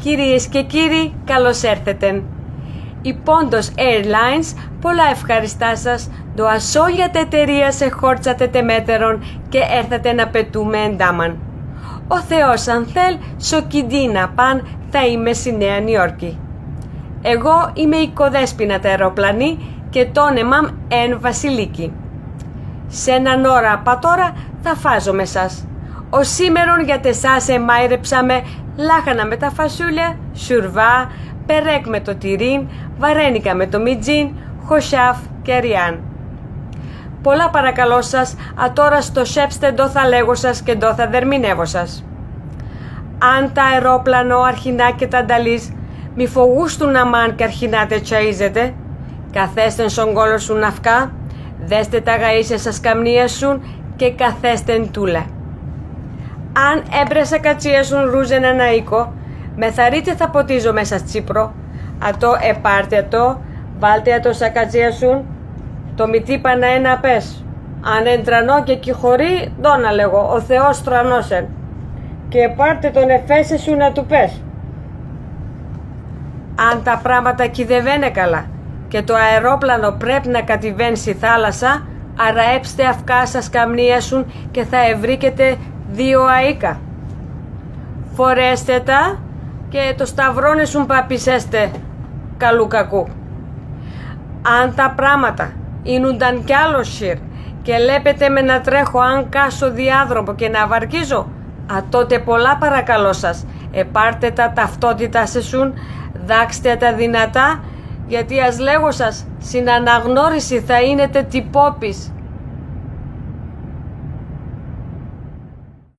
Κυρίες και κύριοι, καλώς έρθετε. Η Πόντος Airlines, πολλά ευχαριστά σας, το ασόλιατε εταιρεία σε χόρτσατε τεμέτερον και έρθατε να πετούμε εντάμαν. Ο Θεός αν θέλ, σοκιντίνα παν θα είμαι στη Νέα Νιόρκη. Εγώ είμαι η Κοδέσποινα τα αεροπλανή και το όνεμαμ εν Βασιλίκη. Σε έναν ώρα πατώρα θα φάζω με σας. Ο σήμερον για τεσάς εμάιρεψαμε λάχανα με τα φασούλια, σουρβά, περέκ με το τυρίν, βαρένικα με το μιτζίν, χοσάφ και αριάν. Πολλά παρακαλώ σας, τώρα στο σέψτε ντο θα λέγω σας και ντο θα δερμηνεύω σας. Αν τα αερόπλανο αρχινά και τα ανταλείς, μη φογούστουν αμάν και αρχινά τε τσαΐζετε, καθέστεν σον κόλο σου ναυκά, δέστε τα γαΐσια σας καμνία σου και καθέστεν τούλα. Αν έμπρεσα κατσία σου ρούζεν ένα οίκο, με θαρείτε θα ποτίζω μέσα Τσίπρο, ατό επάρτε το, βάλτε ατό σα κατσία σου, το μητύπα να ένα πες. Αν εντρανώ και κυχωρεί, δώνα λέγω, ο Θεός τρανώσεν. Και πάρτε τον εφέσε σου να του πες. Αν τα πράγματα κυδευαίνε καλά και το αερόπλανο πρέπει να κατηβαίνει στη θάλασσα, αραέψτε αυκά σας καμνία σου και θα ευρήκετε 2 αΐκα. Φορέστε τα και το σταυρώνε σου παπισέστε καλού κακού. Αν τα πράγματα είνουνταν κι άλλο σιρ και λέπετε με να τρέχω αν κάσω διάδρομο και να βαρκίζω, τότε πολλά παρακαλώ σας, επάρτε τα ταυτότητα σε σουν, δάξτε τα δυνατά, γιατί ας λέγω σας, στην αναγνώριση θαείνετε τυπόπης